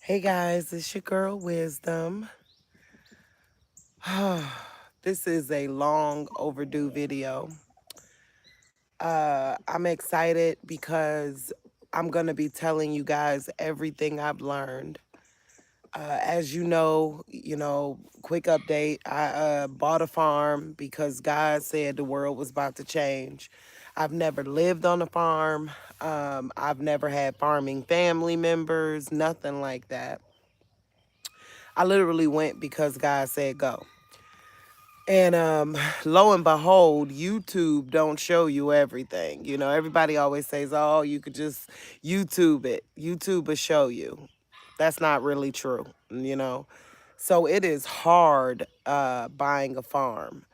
Hey guys, it's your girl Wisdom. This is a long overdue video. I'm excited because I'm going to be telling you guys everything I've learned. As quick update, I bought a farm because God said the world was about to change. I've never lived on a farm. I've never had farming family members, nothing like that. I literally went because God said go. And lo and behold, YouTube don't show you everything. You know, everybody always says, "Oh, you could just YouTube it. YouTube will show you." That's not really true, you know. So it is hard buying a farm.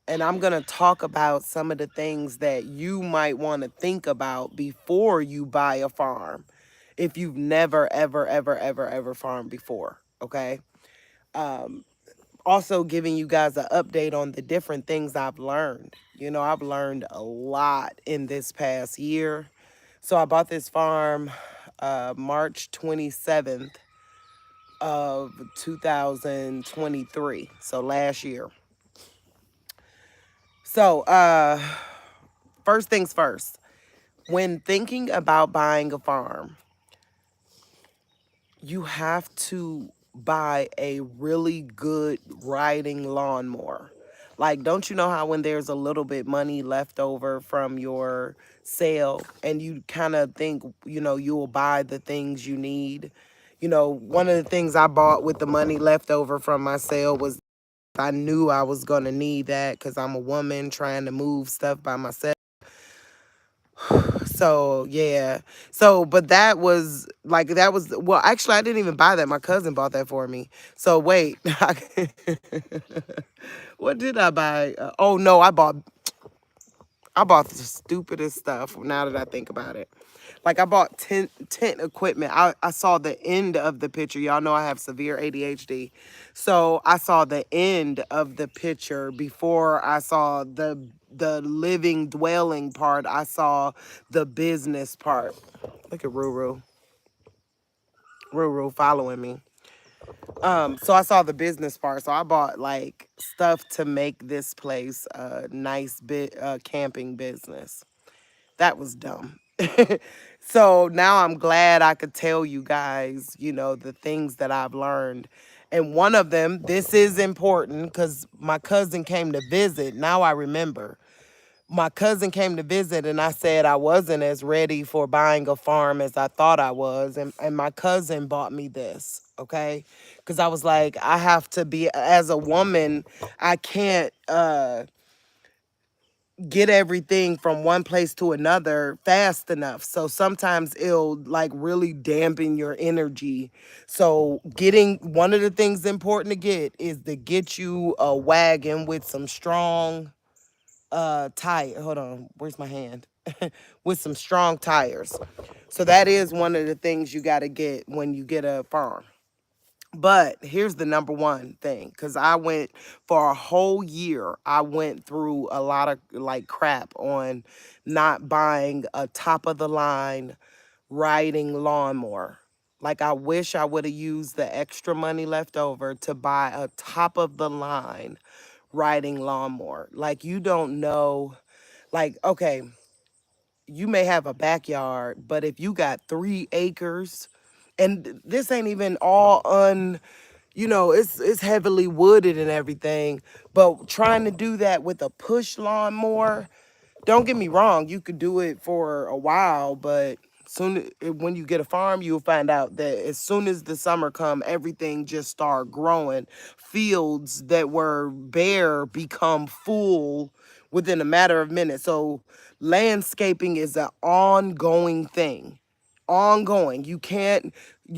And I'm going to talk about some of the things that you might want to think about before you buy a farm if you've never, ever, ever, ever, ever farmed before, okay? Also giving you guys an update on the different things I've learned. You know, I've learned a lot in this past year. So I bought this farm March 27th of 2023. So last year. So first things first. When thinking about buying a farm, you have to buy a really good riding lawnmower. Like, don't you know how when there's a little bit money left over from your sale and you kind of think, you'll buy the things you need? You know, one of the things I bought with the money left over from my sale was I knew I was going to need that because I'm a woman trying to move stuff by myself. So yeah. So but well, actually I didn't even buy that. My cousin bought that for me. So wait. What did I buy? Oh no, I bought the stupidest stuff now that I think about it. Like I bought tent equipment. I saw the end of the picture. Y'all know I have severe ADHD. So I saw the end of the picture before I saw the living dwelling part. I saw the business part. Look at Ruru. Ruru following me. So I saw the business part. So I bought like stuff to make this place a nice bit camping business. That was dumb. So now I'm glad I could tell you guys, the things that I've learned. And one of them, this is important because my cousin came to visit. Now I remember. My cousin came to visit and I said I wasn't as ready for buying a farm as I thought I was. And my cousin bought me this, okay? Because I was like, I have to be, as a woman, I can't get everything from one place to another fast enough. So sometimes it'll like really dampen your energy. So getting one of the things important to get is to get you a wagon with some strong tire. Hold on, where's my hand? With some strong tires. So that is one of the things you got to get when you get a farm. But here's the number one thing, because I went for a whole year, I went through a lot of like crap on not buying a top of the line riding lawnmower. Like I wish I would have used the extra money left over to buy a top of the line riding lawnmower. Like you don't know, like, okay, you may have a backyard, but if you got 3 acres, and this ain't even all it's heavily wooded and everything, but trying to do that with a push lawnmower, don't get me wrong, you could do it for a while, but when you get a farm, you'll find out that as soon as the summer come, everything just start growing. Fields that were bare become full within a matter of minutes. So landscaping is an ongoing thing. Ongoing. You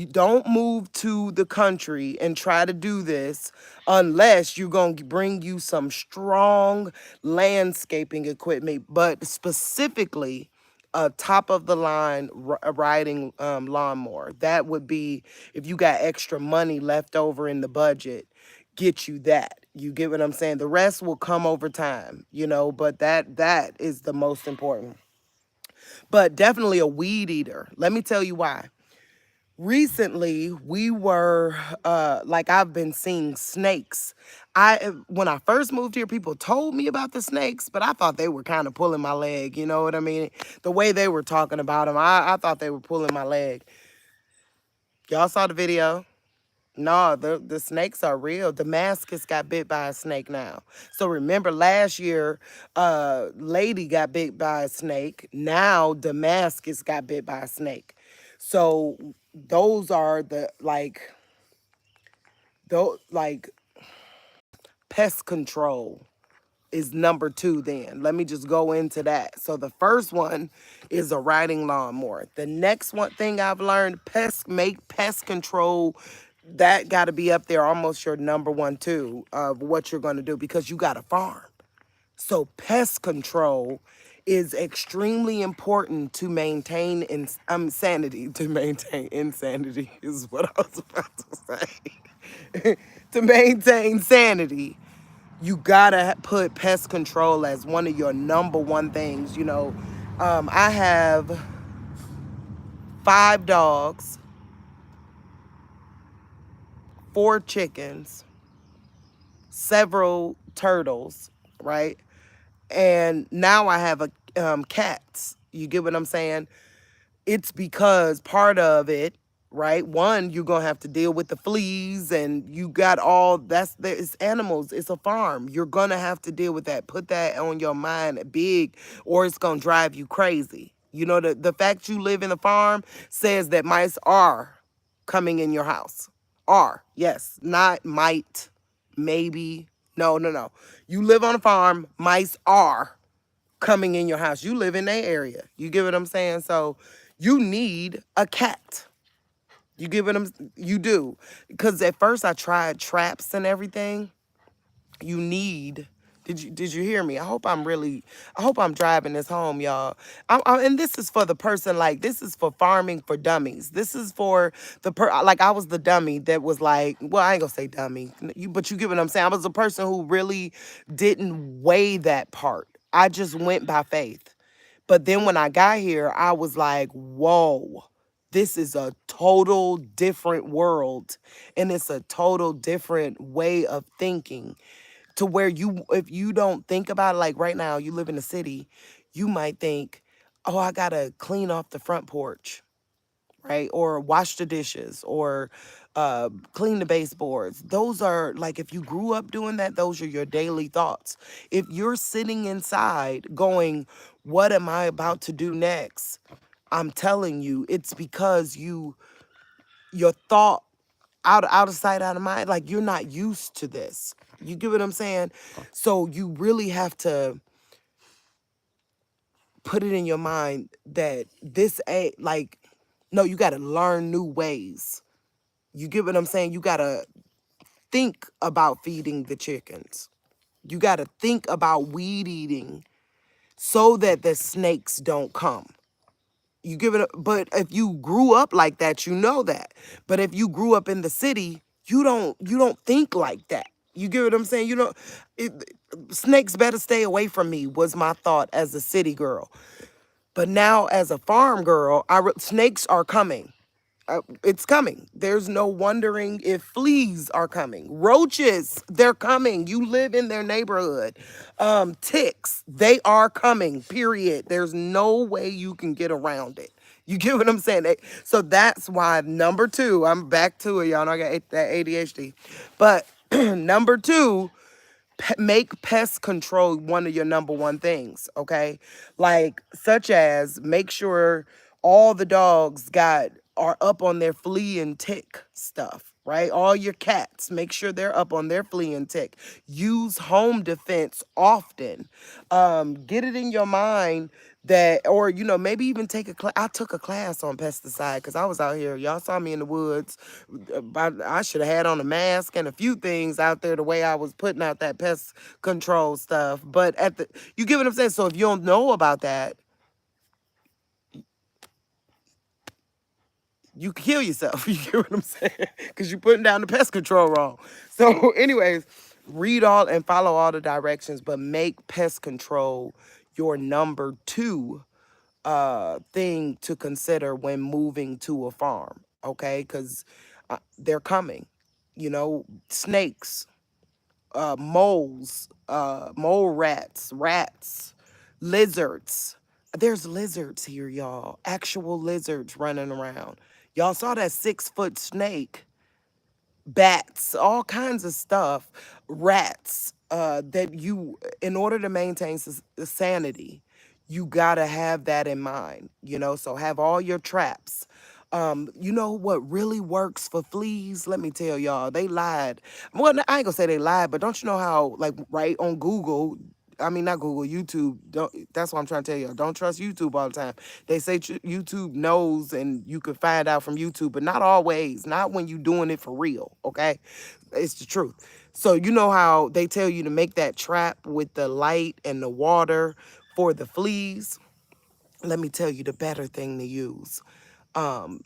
don't move to the country and try to do this unless you're going to bring you some strong landscaping equipment, but specifically a top of the line riding lawnmower. That would be, if you got extra money left over in the budget, get you that. You get what I'm saying? The rest will come over time, but that is the most important. But definitely a weed eater. Let me tell you why. Recently we were like I've been seeing snakes. I When I first moved here, people told me about the snakes, but I thought they were kind of pulling my leg, you know what I mean? The way they were talking about them, I thought they were pulling my leg. Y'all saw the video? No, the snakes are real. Damascus got bit by a snake now. So remember last year, Lady got bit by a snake. Now Damascus got bit by a snake. So those are the those like pest control is number two then. Let me just go into that. So the first one is a riding lawnmower. The next one thing I've learned, pest control, that got to be up there almost your number one too of what you're going to do because you got a farm. So pest control is extremely important to maintain sanity. To maintain insanity is what I was about to say. To maintain sanity, you gotta put pest control as one of your number one things. I have 5 dogs, 4 chickens, several turtles, right? And now I have a cats. You get what I'm saying? It's because part of it, right? One, you're gonna have to deal with the fleas, and you got all it's animals. It's a farm. You're gonna have to deal with that. Put that on your mind big, or it's gonna drive you crazy. The fact you live in a farm says that mice are coming in your house. Are, yes, not might, maybe. No, no, no. You live on a farm, mice are coming in your house. You live in their area. You get what I'm saying? So you need a cat. You get what you do. Because at first I tried traps and everything. You need did you hear me? I hope I'm driving this home, y'all. And this is for the person, like, this is for farming for dummies. This is for like, I was the dummy that was like, well, I ain't gonna say dummy, but you get what I'm saying. I was the person who really didn't weigh that part. I just went by faith. But then when I got here, I was like, whoa, this is a total different world. And it's a total different way of thinking, to where if you don't think about it, like right now, you live in the city, you might think, oh, I gotta clean off the front porch, right? Or wash the dishes, or clean the baseboards. Those are, like, if you grew up doing that, those are your daily thoughts. If you're sitting inside going, what am I about to do next? I'm telling you, it's because your thought, out of sight, out of mind, like, you're not used to this. You get what I'm saying? So you really have to put it in your mind that no, you got to learn new ways. You get what I'm saying? You got to think about feeding the chickens. You got to think about weed eating so that the snakes don't come. You give it, but if you grew up like that, you know that. But if you grew up in the city, you don't think like that. You get what I'm saying? It, snakes better stay away from me was my thought as a city girl. But now as a farm girl, snakes are coming. It's coming. There's no wondering if fleas are coming. Roaches, they're coming. You live in their neighborhood. Ticks, they are coming, period. There's no way you can get around it. You get what I'm saying? So that's why number two, I'm back to it, y'all know I got that ADHD. But number two, make pest control one of your number one things, okay? Like, such as, make sure all the dogs are up on their flea and tick stuff, right? All your cats, make sure they're up on their flea and tick. Use home defense often. Get it in your mind that, or maybe even take a class. I took a class on pesticide because I was out here. Y'all saw me in the woods. I should have had on a mask and a few things out there the way I was putting out that pest control stuff. But you get what I'm saying? So if you don't know about that, you kill yourself. You get what I'm saying? Because you're putting down the pest control wrong. So anyways, read all and follow all the directions, but make pest control your number two thing to consider when moving to a farm. okay? Because they're coming. You know, snakes, moles, mole rats, rats, lizards. There's lizards here, y'all. Actual lizards running around. Y'all saw that 6-foot snake, bats, all kinds of stuff, rats, that you, in order to maintain sanity, you gotta have that in mind, you know, so have all your traps. You know what really works for fleas? Let me tell y'all, they lied. Well, I ain't gonna say they lied, but don't you know how, like, right on Google, I mean, not Google, YouTube. Don't. That's what I'm trying to tell you. Don't trust YouTube all the time. They say YouTube knows, and you can find out from YouTube, but not always. Not when you doing it for real. Okay, it's the truth. So you know how they tell you to make that trap with the light and the water for the fleas. Let me tell you the better thing to use. Um,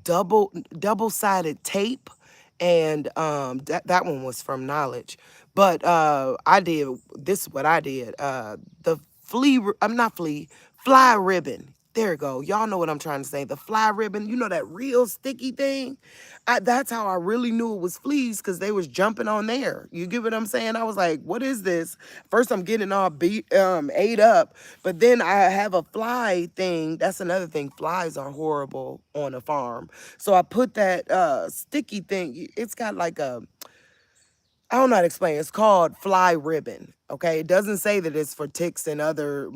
double-sided tape, and that one was from Knowledge. But I did, this is what I did. The I'm not flea, fly ribbon. There you go. Y'all know what I'm trying to say. The fly ribbon, you know, that real sticky thing. That's how I really knew it was fleas, because they was jumping on there. You get what I'm saying? I was like, what is this? First I'm getting all ate up, but then I have a fly thing. That's another thing. Flies are horrible on a farm. So I put that sticky thing. It's got like a, I don't know how to explain. It's called fly ribbon. Okay, it doesn't say that it's for ticks and other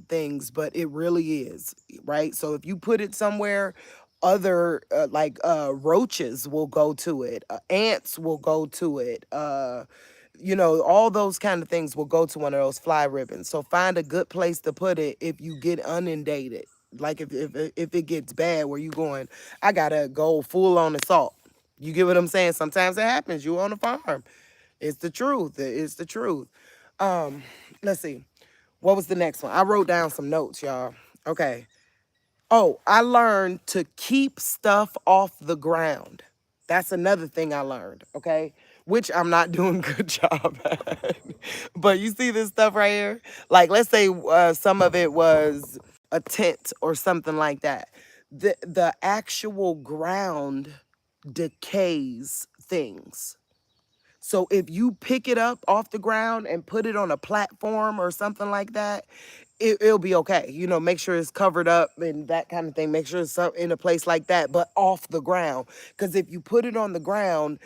things, but it really is, right? So if you put it somewhere, other roaches will go to it, ants will go to it, you know, all those kind of things will go to one of those fly ribbons. So find a good place to put it if you get inundated. Like if it gets bad, where you going, I gotta go full on assault. You get what I'm saying? Sometimes it happens. You on a farm. It's the truth. It's the truth. Um, let's see. What was the next one? I wrote down some notes, y'all. Okay. Oh, I learned to keep stuff off the ground. That's another thing I learned, okay? Which I'm not doing a good job at. But you see this stuff right here? Like, let's say some of it was a tent or something like that. The actual ground decays things. So if you pick it up off the ground and put it on a platform or something like that, it'll be okay. You know, make sure it's covered up and that kind of thing. Make sure it's in a place like that, but off the ground. Because if you put it on the ground,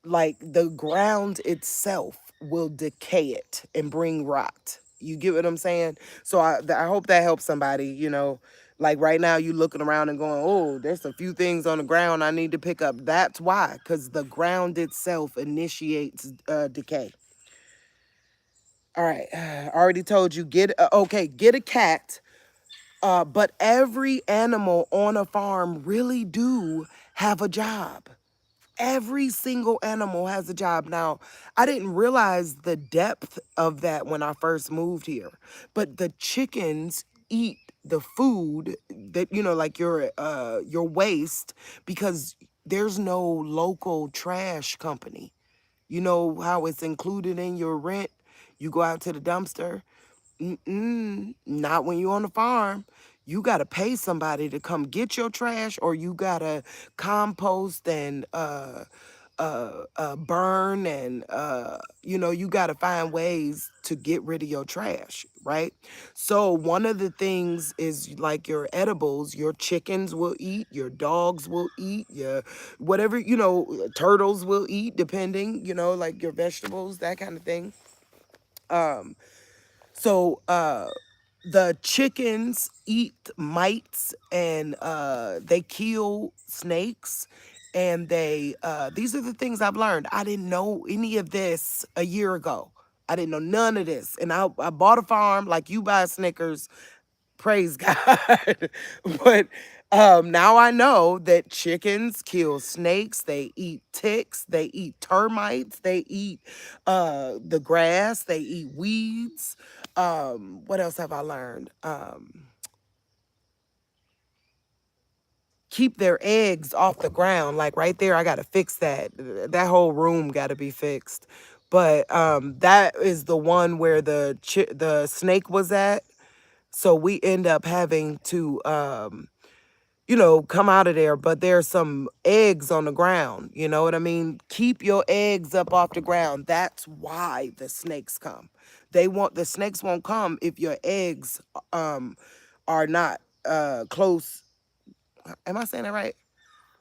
like the ground itself will decay it and bring rot. You get what I'm saying? So I hope that helps somebody, you know. Like right now, you looking around and going, oh, there's a few things on the ground I need to pick up. That's why, because the ground itself initiates decay. All right, I already told you, okay, get a cat. But every animal on a farm really do have a job. Every single animal has a job. Now, I didn't realize the depth of that when I first moved here, but the chickens eat the food that, you know, like your waste, because there's no local trash company. You know how it's included in your rent? You go out to the dumpster. Mm-mm, not when you're on the farm. You got to pay somebody to come get your trash, or you got to compost and burn, and you know, you got to find ways to get rid of your trash, right? So one of the things is like your edibles. Your chickens will eat, your dogs will eat, your whatever, you know, turtles will eat, depending, you know, like your vegetables, that kind of thing. So the chickens eat mites, and they kill snakes, and they these are the things I've learned. I didn't know any of this a year ago. I didn't know none of this. And I bought a farm like you buy Snickers. Praise God. But now I know that chickens kill snakes, they eat ticks, they eat termites, they eat the grass, they eat weeds. What else have I learned? Keep their eggs off the ground. Like right there, I gotta fix that. That whole room gotta be fixed. But that is the one where the snake was at. So we end up having to come out of there, but there's some eggs on the ground. You know what I mean? Keep your eggs up off the ground. That's why the snakes come. The snakes won't come if your eggs um are not close. Am I saying that right?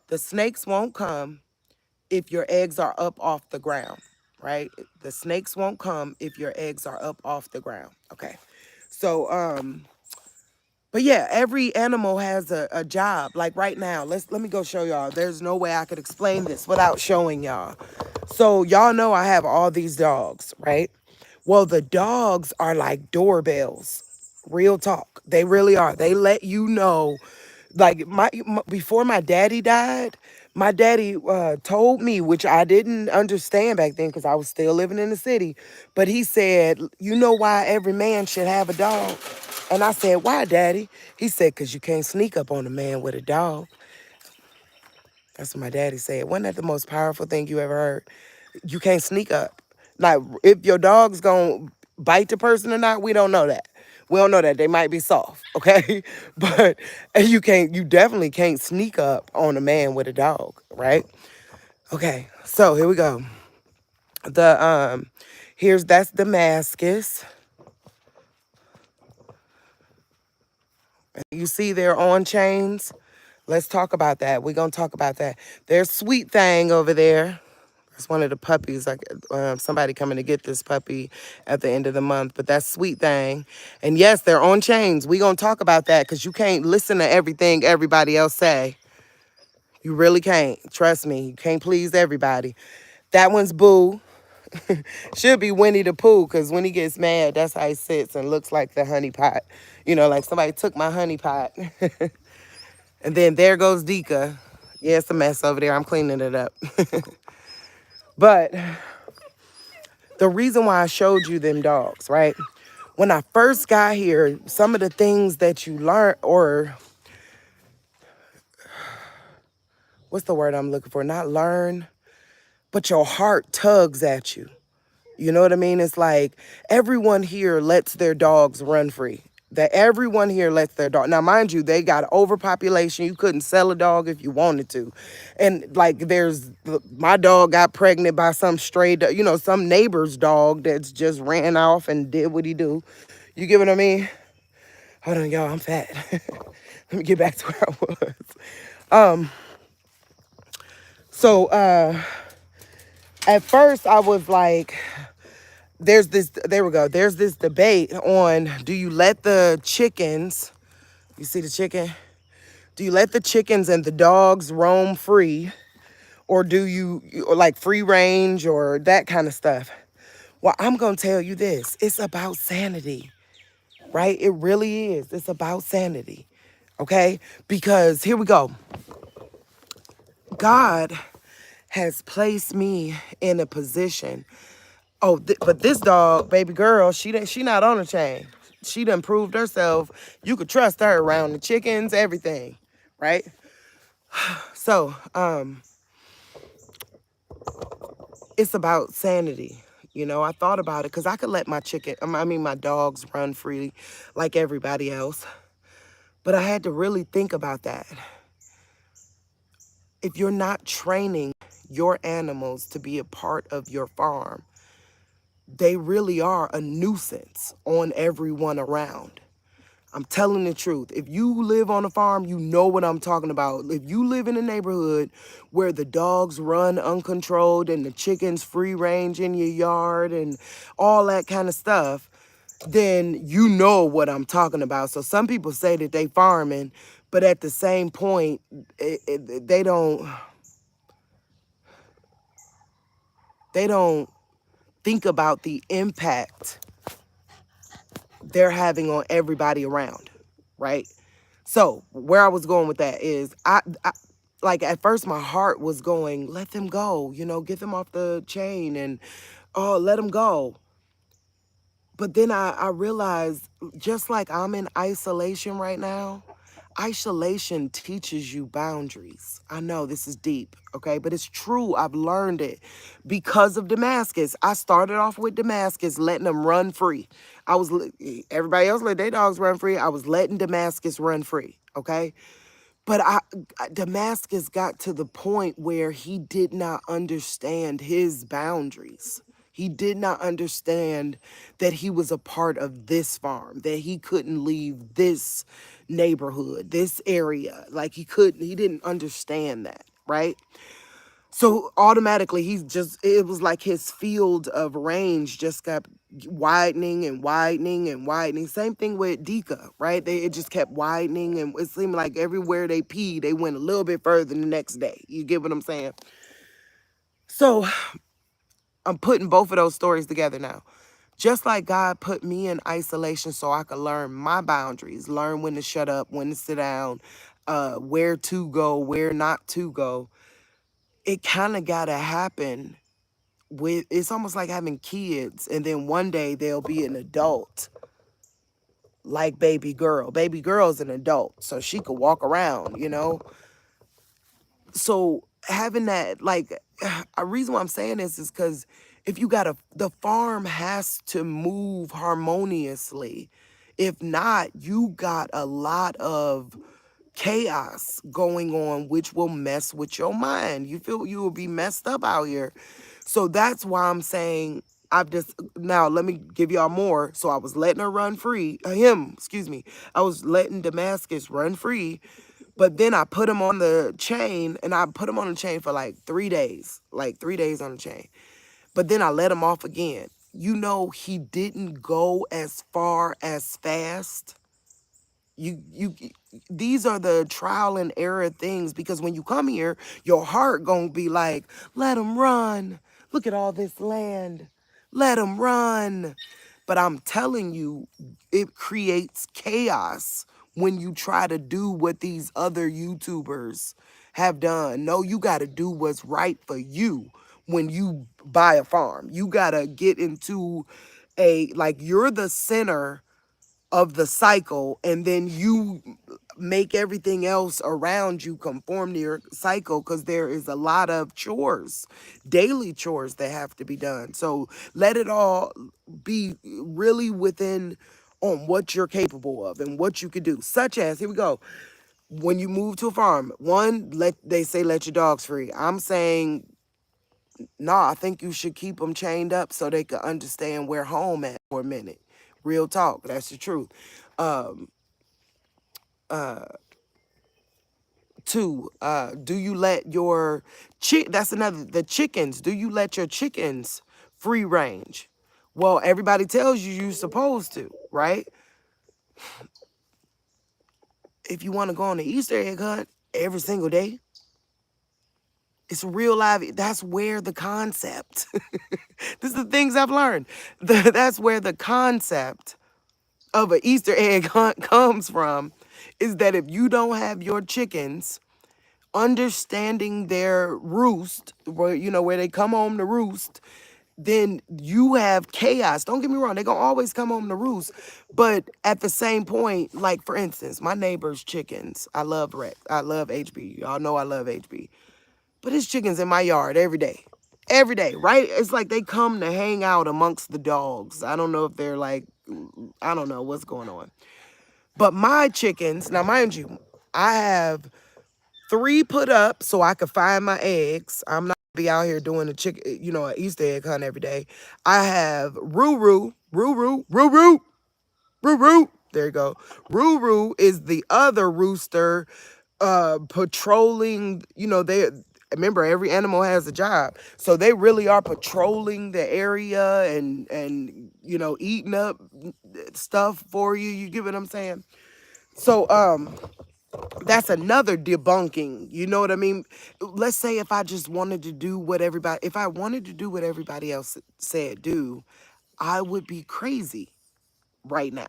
The snakes won't come if your eggs are up off the ground, right? The snakes won't come if your eggs are up off the ground. Okay. So but yeah, every animal has a job. Like right now, let me go show y'all. There's no way I could explain this without showing y'all. So y'all know I have all these dogs, right? Well, the dogs are like doorbells. Real talk. They really are. They let you know. Like before my daddy died, my daddy told me, which I didn't understand back then because I was still living in the city. But he said, "You know why every man should have a dog?" And I said, "Why, Daddy?" He said, "'Cause you can't sneak up on a man with a dog." That's what my daddy said. Wasn't that the most powerful thing you ever heard? You can't sneak up. Like, if your dog's gonna bite the person or not, we don't know that. We don't know that. They might be soft, okay? But you definitely can't sneak up on a man with a dog, right? Okay, so here we go. The that's Damascus. You see they're on chains. Let's talk about that. We're gonna talk about that. There's Sweet Thing over there. That's one of the puppies. Like somebody coming to get this puppy at the end of the month. But that's Sweet Thing. And yes, they're on chains. We're gonna talk about that because you can't listen to everything everybody else say. You really can't. Trust me. You can't please everybody. That one's Boo. Should be Winnie the Pooh, because when he gets mad, that's how he sits and looks like the honey pot. Like somebody took my honey pot. And then there goes Dika. Yeah, it's a mess over there. I'm cleaning it up. But the reason why I showed you them dogs, right? When I first got here, some of the things that you learn, or what's the word I'm looking for? Not learn, but your heart tugs at you. You know what I mean? It's like everyone here lets their dogs run free. That everyone here lets their dog. Now, mind you, they got overpopulation. You couldn't sell a dog if you wanted to. And like my dog got pregnant by some stray, some neighbor's dog that's just ran off and did what he do. You get what I mean? Hold on, y'all, I'm fat. Let me get back to where I was. So at first I was like, there we go. There's this debate on, do you let the chickens, you see the chicken? Do you let the chickens and the dogs roam free? Or do or like free range or that kind of stuff? Well, I'm going to tell you this. It's about sanity, right? It really is. It's about sanity, okay? Because here we go. God has placed me in a position. Oh, but this dog, baby girl, she not on a chain. She done proved herself. You could trust her around the chickens, everything, right? So, it's about sanity. I thought about it because I could let my dogs run free like everybody else. But I had to really think about that. If you're not training your animals to be a part of your farm, they really are a nuisance on everyone around. I'm telling the truth. If you live on a farm, you know what I'm talking about. If you live in a neighborhood where the dogs run uncontrolled and the chickens free range in your yard and all that kind of stuff, then you know what I'm talking about. So some people say that they farming, but at the same point, they don't think about the impact they're having on everybody around, right? So where I was going with that is I like at first my heart was going, let them go, get them off the chain and let them go. But then I realized, just like I'm in isolation right now, isolation teaches you boundaries. I know this is deep, okay? But it's true. I've learned it because of Damascus. I started off with Damascus, letting them run free. Everybody else let their dogs run free. I was letting Damascus run free, okay? But Damascus got to the point where he did not understand his boundaries. He did not understand that he was a part of this farm, that he couldn't leave this neighborhood, this area. Like he didn't understand that, right? So automatically it was like his field of range just kept widening and widening and widening. Same thing with Dika, right? It just kept widening, and it seemed like everywhere they peed, they went a little bit further the next day. You get what I'm saying? So I'm putting both of those stories together now. Just like God put me in isolation so I could learn my boundaries, learn when to shut up, when to sit down, where to go, where not to go. It kind of got to happen with, it's almost like having kids, and then one day they'll be an adult, like baby girl. Baby girl's an adult, so she could walk around, you know? So having that, like, a reason why I'm saying this is because if you got the farm has to move harmoniously. If not, you got a lot of chaos going on, which will mess with your mind. You feel you will be messed up out here. So that's why I'm saying now let me give y'all more. So I was letting her run free, excuse me. I was letting Damascus run free, but then I put him on the chain, and I put him on the chain for like 3 days on the chain. But then I let him off again. You know, he didn't go as far as fast. You these are the trial and error things, because when you come here, your heart gonna be like, let him run. Look at all this land. Let him run. But I'm telling you, it creates chaos when you try to do what these other YouTubers have done. No, you got to do what's right for you when you buy a farm. You got to get into like, you're the center of the cycle, and then you make everything else around you conform to your cycle, because there is a lot of chores, daily chores that have to be done. So let it all be really within on what you're capable of and what you could do, such as, here we go, when you move to a farm, they say let your dogs free. I'm saying, no, I think you should keep them chained up so they can understand where home at for a minute. Real talk, that's the truth. Um, Two, do you let your that's another, the chickens, do you let your chickens free range? Well, everybody tells you you're supposed to, right? If you want to go on the Easter egg hunt every single day, it's real live. That's where the concept, this is the things I've learned. That's where the concept of an Easter egg hunt comes from, is that if you don't have your chickens understanding their roost, where they come home to roost, then you have chaos. Don't get me wrong, they're gonna always come home to roost. But at the same point, like for instance, my neighbor's chickens, I love Rex, I love HB. Y'all know I love HB. But his chickens in my yard every day. Every day, right? It's like they come to hang out amongst the dogs. I don't know if they're like, I don't know what's going on. But my chickens, now mind you, I have 3 put up so I could find my eggs. I'm not gonna be out here doing a chicken, an Easter egg hunt every day. I have Ruru, Ruru, Ruru, Ruru. There you go. Ruru is the other rooster, patrolling. They remember every animal has a job, so they really are patrolling the area and eating up stuff for you. You get what I'm saying? So that's another debunking. You know what I mean? Let's say if I just wanted to do what if I wanted to do what everybody else said do, I would be crazy right now.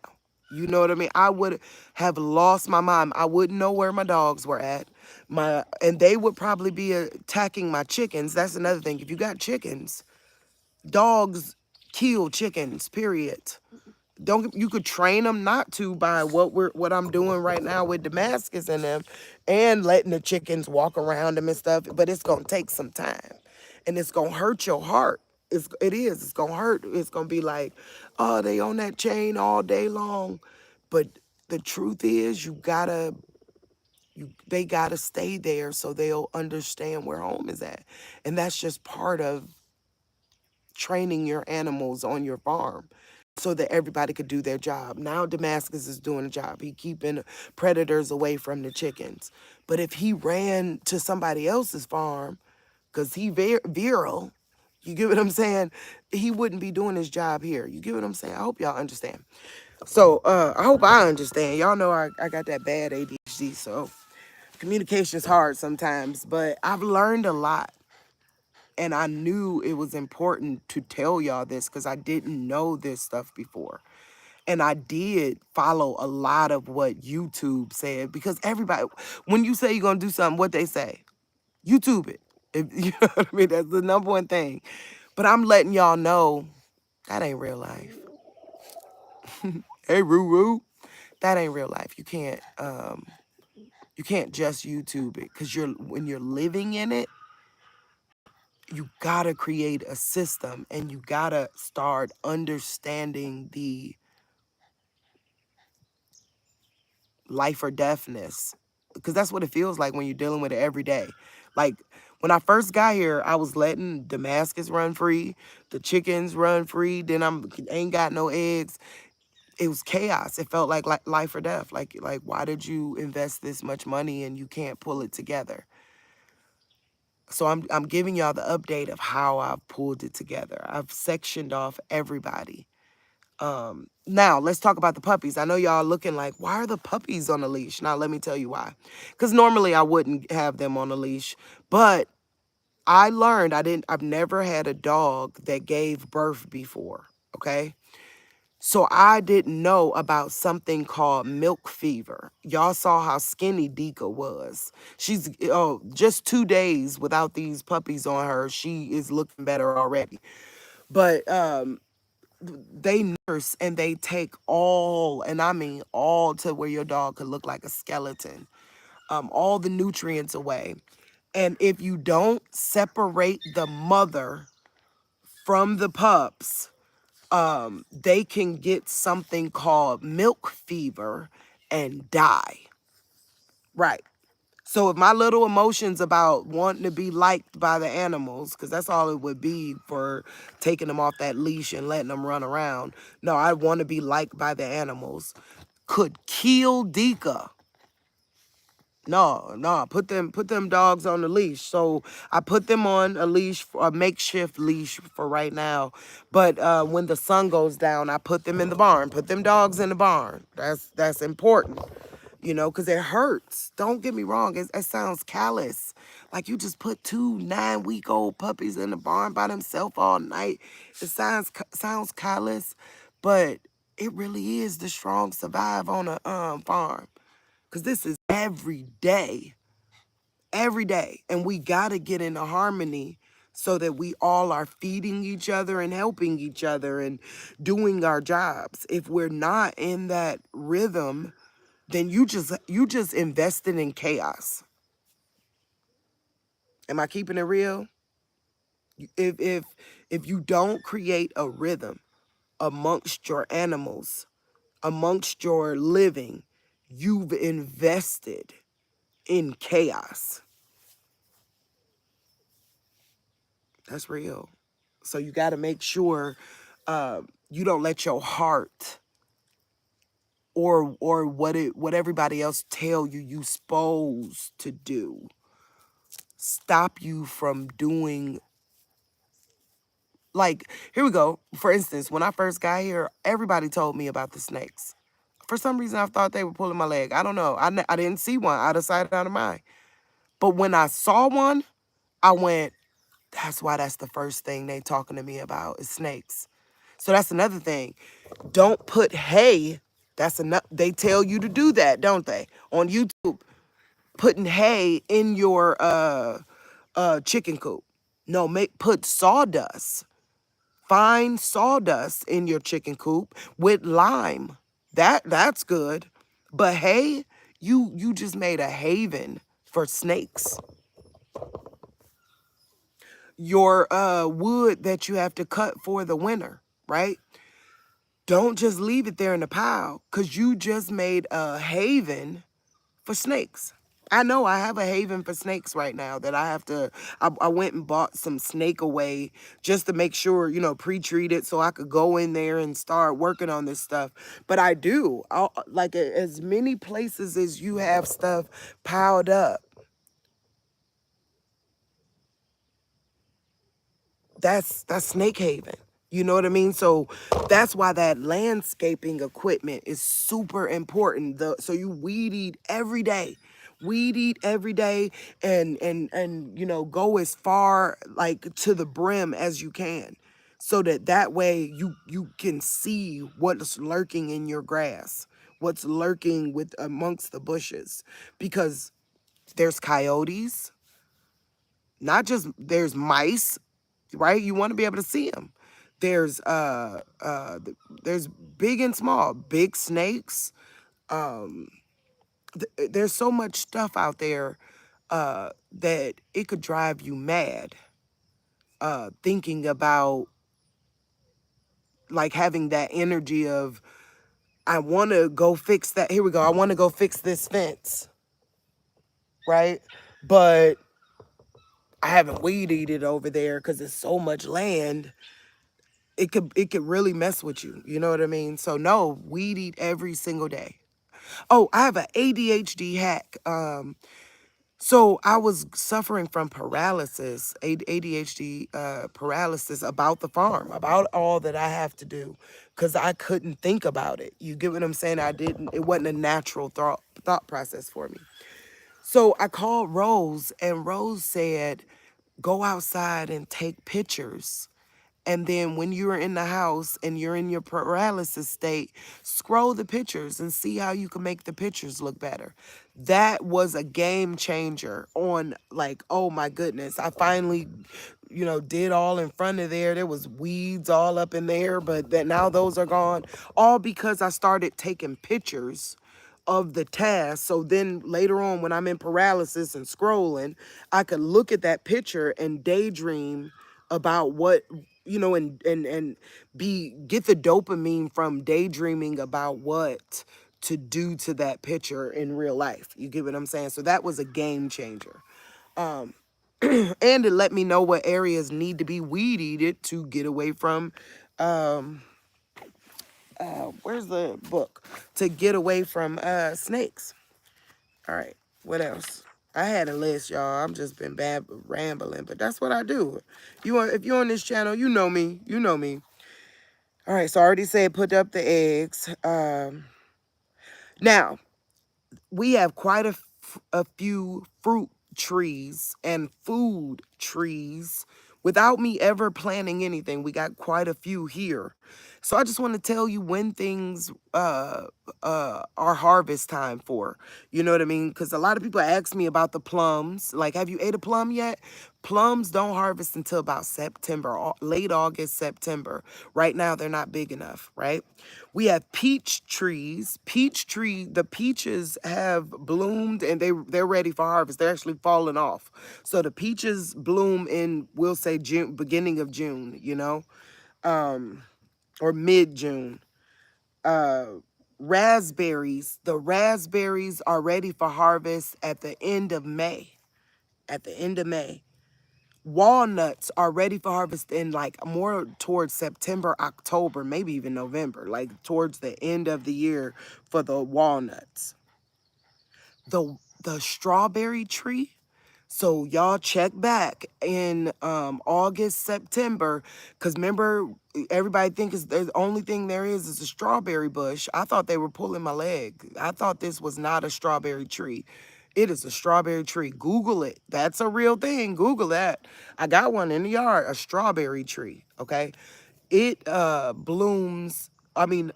You know what I mean? I would have lost my mind. I wouldn't know where my dogs were at. And they would probably be attacking my chickens. That's another thing. If you got chickens, dogs kill chickens, period. Don't, you could train them not to by what I'm doing right now with Damascus and them, and letting the chickens walk around them and stuff, but it's gonna take some time, and it's gonna hurt your heart. It's gonna hurt. It's gonna be like, oh, they on that chain all day long. But the truth is, you gotta They gotta stay there so they'll understand where home is at. And that's just part of training your animals on your farm so that everybody could do their job. Now Damascus is doing a job. He keeping predators away from the chickens. But if he ran to somebody else's farm, because he virile, you get what I'm saying? He wouldn't be doing his job here. You get what I'm saying? I hope y'all understand. So I hope I understand. Y'all know I got that bad ADHD, so communication is hard sometimes, but I've learned a lot. And I knew it was important to tell y'all this because I didn't know this stuff before. And I did follow a lot of what YouTube said because everybody, when you say you're going to do something, what they say, YouTube it. If, you know what I mean? That's the number one thing. But I'm letting y'all know that ain't real life. Hey, Roo Roo. That ain't real life. You can't just YouTube it because when you're living in it, you gotta create a system and you gotta start understanding the life or deathness because that's what it feels like when you're dealing with it every day. Like when I first got here, I was letting Damascus run free, the chickens run free, then I'm ain't got no eggs. It was chaos. It felt like life or death. Like why did you invest this much money and you can't pull it together? So I'm giving y'all the update of how I've pulled it together. I've sectioned off everybody. Now let's talk about the puppies. I know y'all looking like, why are the puppies on a leash? Now let me tell you why. Because normally I wouldn't have them on a leash, but I learned I've never had a dog that gave birth before. Okay. So I didn't know about something called milk fever. Y'all saw how skinny Dika was. She's just 2 days without these puppies on her. She is looking better already. But they nurse and they take all, and I mean all, to where your dog could look like a skeleton. All the nutrients away. And if you don't separate the mother from the pups, they can get something called milk fever and die. Right. So if my little emotions about wanting to be liked by the animals, because that's all it would be for taking them off that leash and letting them run around. No, I want to be liked by the animals. Could kill Dika. No, put them dogs on the leash. So I put them on a leash, a makeshift leash for right now. But when the sun goes down, I put them in the barn. Put them dogs in the barn. That's important, because it hurts. Don't get me wrong. It sounds callous. Like you just put two 9-week-old puppies in the barn by themselves all night. It sounds callous, but it really is. The strong survive on a farm. Because this is every day. And we got to get into harmony so that we all are feeding each other and helping each other and doing our jobs. If we're not in that rhythm, then you just invested in chaos. Am I keeping it real? If you don't create a rhythm amongst your animals, amongst your living, you've invested in chaos. That's real. So you got to make sure you don't let your heart or what everybody else tell you supposed to do stop you from doing. Like, here we go. For instance, when I first got here, everybody told me about the snakes. For some reason, I thought they were pulling my leg. I don't know. I didn't see one, out of sight, out of mind. But when I saw one, I went, that's why that's the first thing they talking to me about is snakes. So that's another thing. Don't put hay. That's enough. They tell you to do that, don't they? On YouTube, putting hay in your chicken coop. No, put sawdust. Fine sawdust in your chicken coop with lime. That's good. But hay, you just made a haven for snakes. Your wood that you have to cut for the winter, right? Don't just leave it there in the pile because you just made a haven for snakes. I know I have a haven for snakes right now that I have to. I went and bought some snake away just to make sure, pre-treat it so I could go in there and start working on this stuff. But I do. Like as many places as you have stuff piled up, that's Snake Haven. You know what I mean? So that's why that landscaping equipment is super important. So you weed eat every day. Weed eat every day and go as far like to the brim as you can. So that way you can see what's lurking in your grass, what's lurking with amongst the bushes. Because there's coyotes, not just there's mice, right? You want to be able to see them. There's there's big and small, big snakes. Um, there's so much stuff out there that it could drive you mad. Thinking about like having that energy of I want to go fix that. Here we go. I want to go fix this fence, right? But I haven't weed eated over there because it's so much land. It could really mess with you. You know what I mean? So no, weed eat every single day. Oh, I have an ADHD hack. So I was suffering from paralysis, ADHD paralysis about the farm, about all that I have to do, because I couldn't think about it. You get what I'm saying? I didn't. It wasn't a natural thought process for me. So I called Rose, and Rose said, "Go outside and take pictures." And then when you're in the house and you're in your paralysis state, scroll the pictures and see how you can make the pictures look better. That was a game changer on like, oh my goodness. I finally, did all in front of there. There was weeds all up in there, but that now those are gone. All because I started taking pictures of the task. So then later on when I'm in paralysis and scrolling, I could look at that picture and daydream about what and be get the dopamine from daydreaming about what to do to that picture in real life. You get what I'm saying? So that was a game changer. Um and it let me know what areas need to be weed eated to get away from um where's the book, to get away from snakes. All right, what else? I had a list, y'all. I'm just been bad rambling, but that's what I do. If you're on this channel, you know me. You know me. All right, so I already said put up the eggs. Now we have quite a few fruit trees and food trees without me ever planning anything. We got quite a few here. So I just want to tell you when things are harvest time for. You know what I mean? Because a lot of people ask me about the plums. Like, have you ate a plum yet? Plums don't harvest until about September, late August, September. Right now, they're not big enough, right? We have peach trees. The peaches have bloomed and they're ready for harvest. They're actually falling off. So the peaches bloom in, we'll say June, beginning of June, or mid-June. Uh, the raspberries are ready for harvest at the end of May. At the end of May. Walnuts are ready for harvest in like more towards September, October, maybe even November, like towards the end of the year for the walnuts. The strawberry tree. So y'all check back in August, September, because remember, everybody thinks the only thing there is a strawberry bush. I thought they were pulling my leg. I thought this was not a strawberry tree. It is a strawberry tree. Google it. That's a real thing. Google that. I got one in the yard, a strawberry tree, okay? It blooms,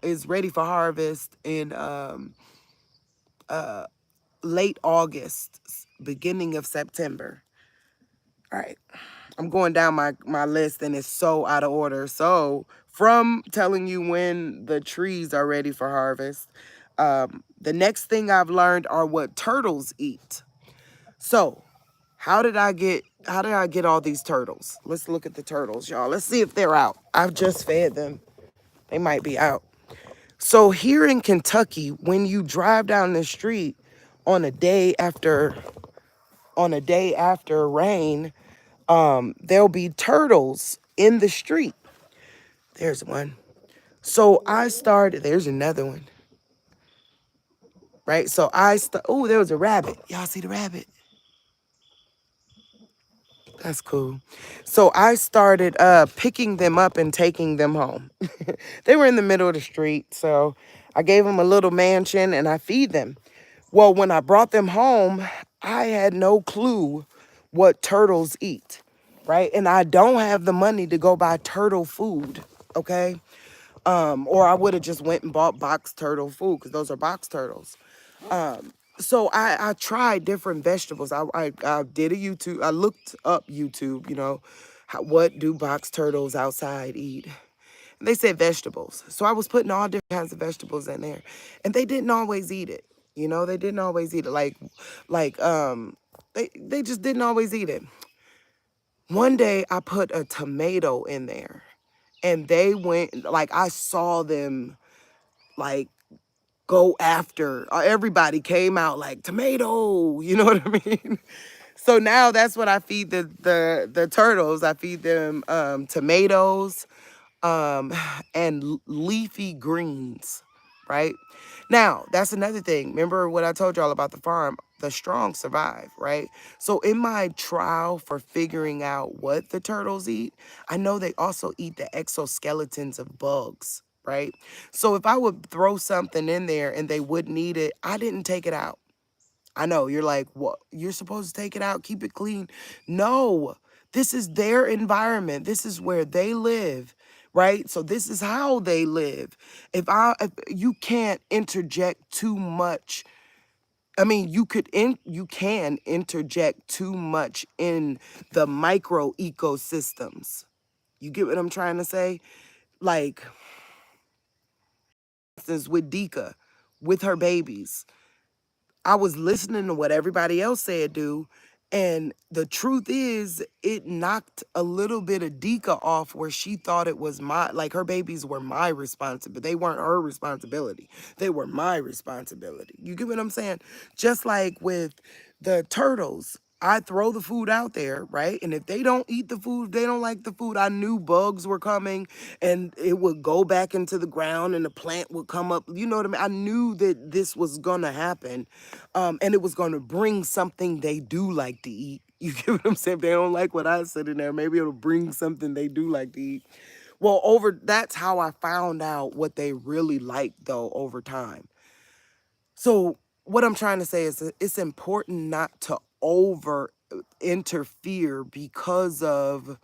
is ready for harvest in late August, beginning of September. All right. I'm going down my list and it's so out of order. So from telling you when the trees are ready for harvest, the next thing I've learned are what turtles eat. So how did I get all these turtles? Let's look at the turtles, y'all. Let's see if they're out. I've just fed them. They might be out. So here in Kentucky, when you drive down the street, on a day after rain, there'll be turtles in the street. There's one. So I started, there's another one, right? So oh, there was a rabbit. Y'all see the rabbit? That's cool. So I started picking them up and taking them home. They were in the middle of the street, so I gave them a little mansion and I feed them. Well, when I brought them home, I had no clue what turtles eat, right? And I don't have the money to go buy turtle food, okay? Or I would have just went and bought box turtle food because those are box turtles. So I tried different vegetables. I did a YouTube. I looked up YouTube. What do box turtles outside eat? And they said vegetables. So I was putting all different kinds of vegetables in there, and they didn't always eat it. They didn't always eat it. They just didn't always eat it. One day I put a tomato in there, and they went like I saw them like go after. Everybody came out like tomato. You know what I mean? So now that's what I feed the turtles. I feed them tomatoes, um, and leafy greens, right? Now, that's another thing. Remember what I told y'all about the farm? The strong survive, right? So in my trial for figuring out what the turtles eat, I know they also eat the exoskeletons of bugs, right? So if I would throw something in there and they wouldn't eat it, I didn't take it out. I know you're like, what? You're supposed to take it out, keep it clean. No, this is their environment. This is where they live, right? So this is how they live. If you can't interject too much, I mean, you can interject too much in the micro ecosystems. You get what I'm trying to say? Like, for instance, with Dika, with her babies. I was listening to what everybody else said do. And the truth is, it knocked a little bit of Dika off where she thought it was like her babies were my responsibility. They weren't her responsibility. They were my responsibility. You get what I'm saying? Just like with the turtles. I throw the food out there, right? And if they don't eat the food, they don't like the food, I knew bugs were coming and it would go back into the ground and the plant would come up. You know what I mean? I knew that this was going to happen, and it was going to bring something they do like to eat. You get what I'm saying? If they don't like what I said in there, maybe it'll bring something they do like to eat. Well, that's how I found out what they really like, though, over time. So what I'm trying to say is that it's important not to over interfere because of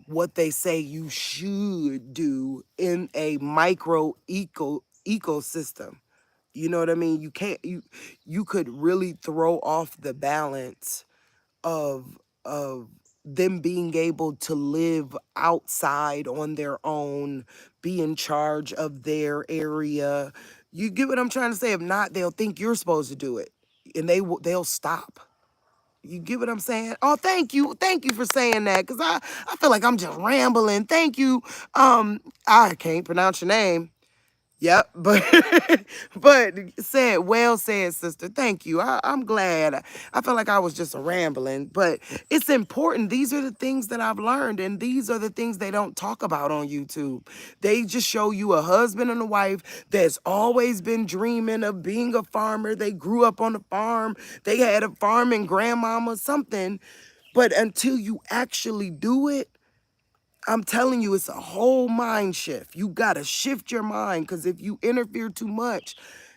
what they say you should do in a ecosystem. You know what I mean? You could really throw off the balance of them being able to live outside on their own, be in charge of their area. You get what I'm trying to say? If not, they'll think you're supposed to do it, and they'll stop. You get what I'm saying? Oh, thank you. Thank you for saying that. Cause I feel like I'm just rambling. Thank you. I can't pronounce your name. Yep, but but well said, sister. Thank you. I'm glad. I felt like I was just rambling, but it's important. These are the things that I've learned, and these are the things they don't talk about on YouTube. They just show you a husband and a wife that's always been dreaming of being a farmer. They grew up on a farm. They had a farm and grandmama, something. But until you actually do it, I'm telling you, it's a whole mind shift. You got to shift your mind because if you interfere too much,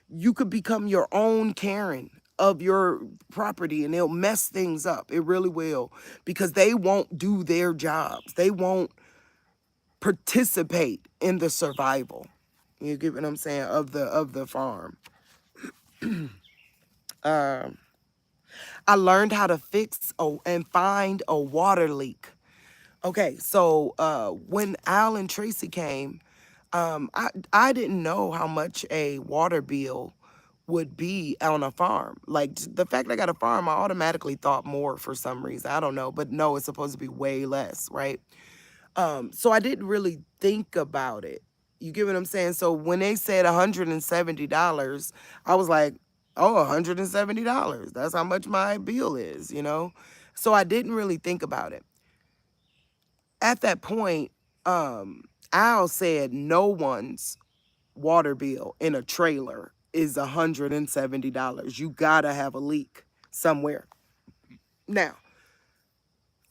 you could become your own Karen of your property and it'll mess things up. It really will because they won't do their jobs. They won't participate in the survival. You get what I'm saying? Of the farm. I learned how to fix and find a water leak. Okay, so when Al and Tracy came, I didn't know how much a water bill would be on a farm. Like the fact I got a farm, I automatically thought more for some reason. I don't know, but no, it's supposed to be way less, right? So I didn't really think about it. You get what I'm saying? So when they said $170, I was like, Oh, $170. That's how much my bill is, you know? So I didn't really think about it. At that point, Al said no one's water bill in a trailer is $170. You gotta have a leak somewhere. Now,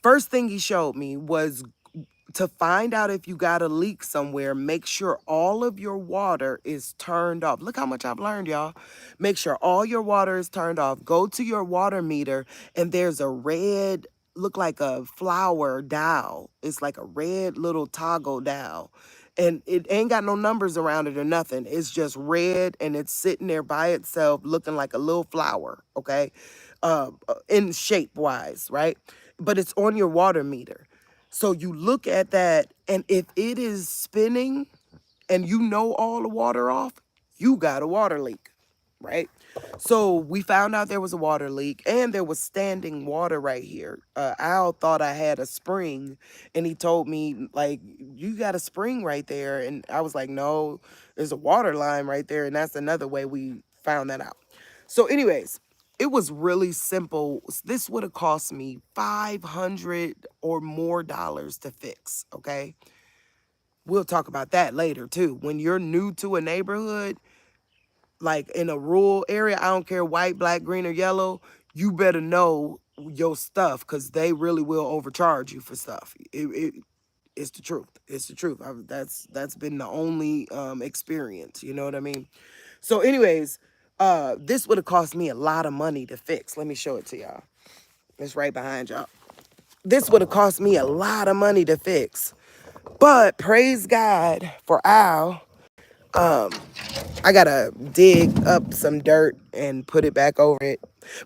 first thing he showed me was to find out if you got a leak somewhere, make sure all of your water is turned off. Look how much I've learned, y'all. Make sure all your water is turned off. Go to your water meter and there's a red, look like a flower dial. It's like a red little toggle dial. And it ain't got no numbers around it or nothing. It's just red and it's sitting there by itself looking like a little flower, okay? In shape wise, right? But it's on your water meter. So you look at that, and if it is spinning and you know all the water off, you got a water leak, right? So we found out there was a water leak and there was standing water right here. Al thought I had a spring and he told me, like, you got a spring right there. And I was like, no, there's a water line right there. And that's another way we found that out. So anyways, it was really simple. This would have cost me 500 or more dollars to fix, okay? We'll talk about that later too. When you're new to a neighborhood, like in a rural area, I don't care white, black, green, or yellow, you better know your stuff because they really will overcharge you for stuff. It's the truth. It's the truth. That's been the only experience. You know what I mean? So, anyways, this would have cost me a lot of money to fix. Let me show it to y'all. It's right behind y'all. This would have cost me a lot of money to fix. But praise God for Al. I gotta dig up some dirt and put it back over it.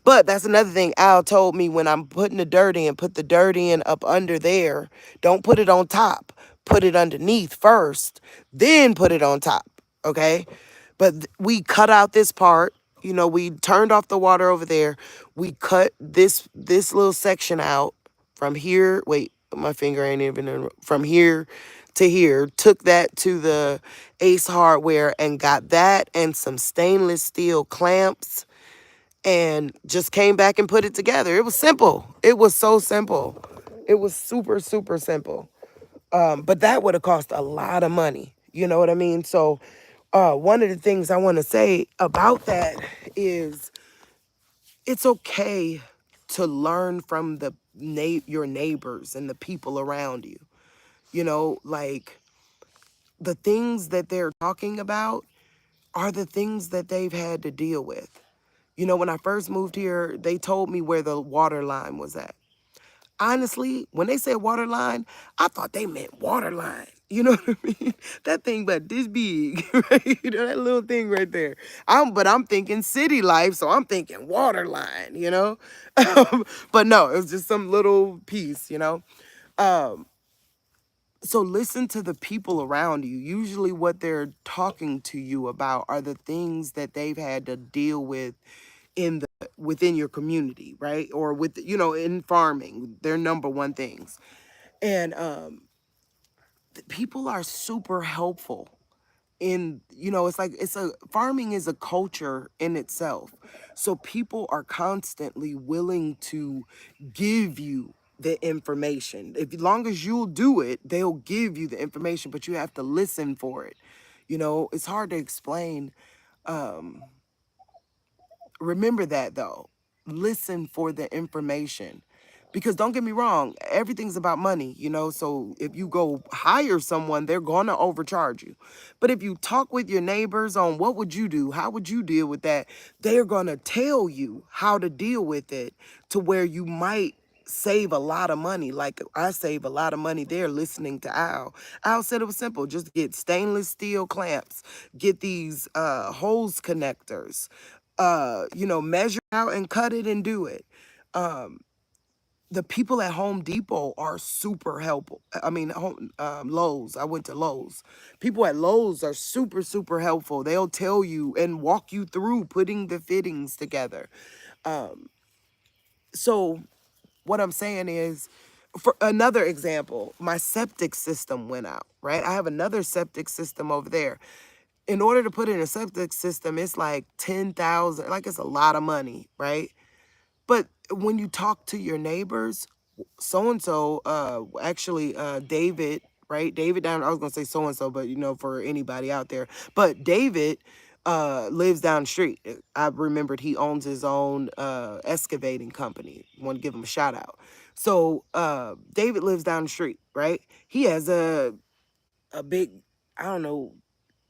But that's another thing Al told me when I'm putting the dirt in, put the dirt in up under there. Don't put it on top. Put it underneath first, then put it on top. Okay? But we cut out this part. You know, we turned off the water over there. We cut this little section out from here. Wait, my finger ain't even from here to here. Took that to the Ace Hardware and got that and some stainless steel clamps and just came back and put it together. It was simple. It was so simple. It was super, super simple. But that would have cost a lot of money. You know what I mean? So one of the things I want to say about that is it's okay to learn from your neighbors and the people around you. You know, like the things that they're talking about are the things that they've had to deal with. You know, when I first moved here, they told me where the water line was at. Honestly, when they said water line, I thought they meant water line. You know what I mean? That thing but this big, right? You know, that little thing right there. But I'm thinking city life, so I'm thinking water line, you know? But no, it was just some little piece, you know? So listen to the people around you. Usually what they're talking to you about are the things that they've had to deal with within your community, right? Or with, you know, in farming, their number one things. And people are super helpful in, you know, it's like farming is a culture in itself. So people are constantly willing to give you the information. If as long as you'll do it, they'll give you the information, but you have to listen for it. You know, it's hard to explain. Remember that though. Listen for the information. Because don't get me wrong, everything's about money, you know? So if you go hire someone, they're going to overcharge you. But if you talk with your neighbors on what would you do, how would you deal with that, they're going to tell you how to deal with it to where you might save a lot of money. Like I save a lot of money there listening to Al. Al said it was simple. Just get stainless steel clamps, get these hose connectors, you know, measure out and cut it and do it. The people at Home Depot are super helpful. I mean, Lowe's. I went to Lowe's. People at Lowe's are super, super helpful. They'll tell you and walk you through putting the fittings together. So what I'm saying is, for another example, my septic system went out, right? I have another septic system over there. In order to put in a septic system, it's like 10,000, like it's a lot of money, right? But when you talk to your neighbors, so and so, actually, David, right? David down. I was gonna say so and so, but for anybody out there, but David, lives down the street. I remembered he owns his own excavating company. Want to give him a shout out. So David lives down the street, right? He has a big, I don't know,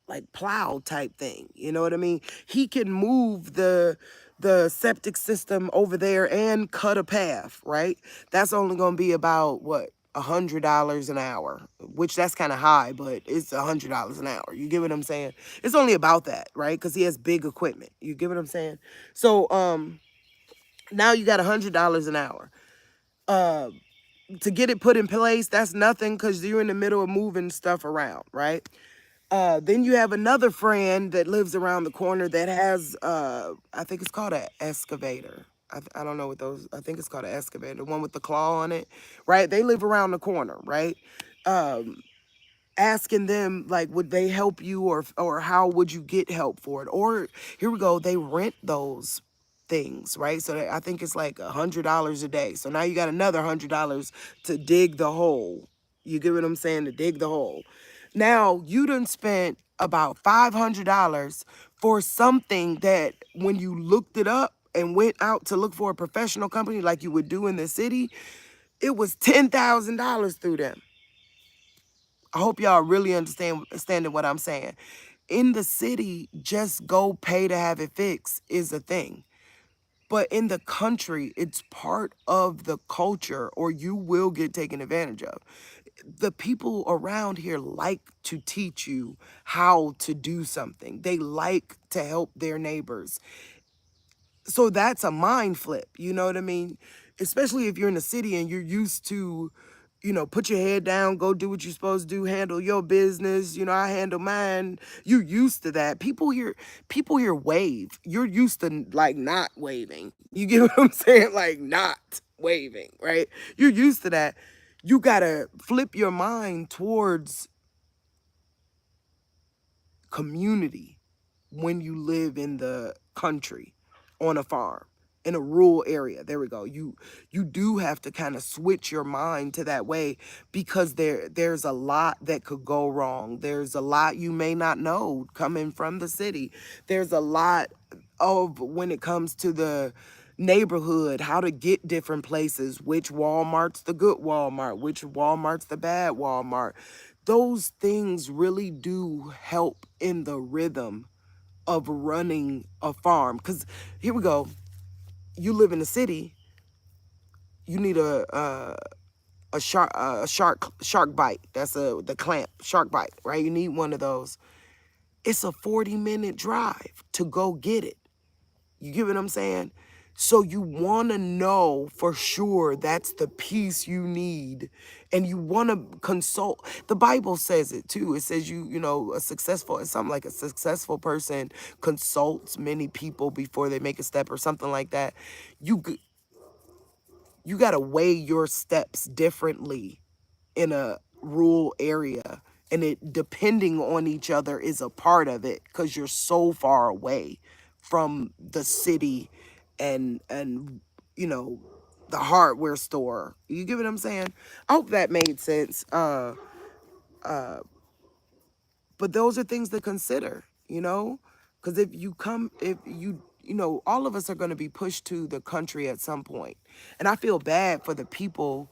like plow type thing. You know what I mean? He can move the septic system over there and cut a path, right? That's only gonna be about what, $100 an hour, which that's kind of high, but it's $100 an hour. You get what I'm saying? It's only about that, right? Because he has big equipment. You get what I'm saying? So now you got $100 an hour. Uh to get it put in place, that's nothing because you're in the middle of moving stuff around, right? Then you have another friend that lives around the corner that has, I think it's called an excavator. I don't know what those, I think it's called an excavator, the one with the claw on it, right? They live around the corner, right? Um, Asking them like, would they help you, or how would you get help for it? Or here we go, they rent those things, right? So I think it's like $100 a day. So now you got another $100 to dig the hole. You get what I'm saying? To dig the hole. Now you done spent about $500 for something that when you looked it up and went out to look for a professional company like you would do in the city, it was $10,000 through them. I hope y'all really understanding what I'm saying. In the city, just go pay to have it fixed is a thing. But in the country, it's part of the culture, or you will get taken advantage of. The people around here like to teach you how to do something. They like to help their neighbors. So that's a mind flip, you know what I mean? Especially if you're in the city and you're used to, put your head down, go do what you're supposed to do, handle your business. I handle mine. You're used to that. People here wave. You're used to like not waving. You get what I'm saying? Like not waving, right? You're used to that. You gotta flip your mind towards community when you live in the country, on a farm, in a rural area. There we go. You do have to kind of switch your mind to that way, because there's a lot that could go wrong. There's a lot you may not know coming from the city. There's a lot of, when it comes to the neighborhood, how to get different places, which Walmart's the good Walmart, which Walmart's the bad Walmart. Those things really do help in the rhythm of running a farm. Because here we go, you live in the city, you need a shark bite. That's the clamp shark bite, right? You need one of those. It's a 40-minute drive to go get it. You get what I'm saying? So you want to know for sure that's the piece you need, and you want to consult. The Bible says it too. It says it's something like a successful person consults many people before they make a step, or something like that. You got to weigh your steps differently in a rural area, and it depending on each other is a part of it, because you're so far away from the city and the hardware store. You get what I'm saying? I hope that made sense. But those are things to consider, because if all of us are going to be pushed to the country at some point. And I feel bad for the people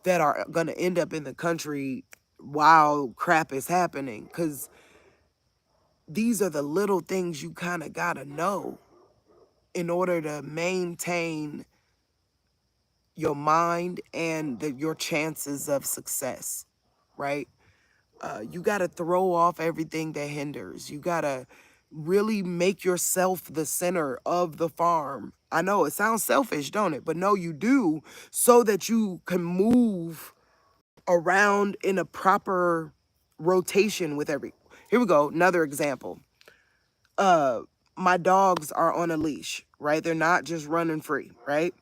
that are going to end up in the country while crap is happening, because these are the little things you kind of got to know in order to maintain your mind and your chances of success, right? You got to throw off everything that hinders. You got to really make yourself the center of the farm. I know it sounds selfish, don't it? But no, you do, so that you can move around in a proper rotation with every. Here we go, another example. Uh my dogs are on a leash, right? They're not just running free, right?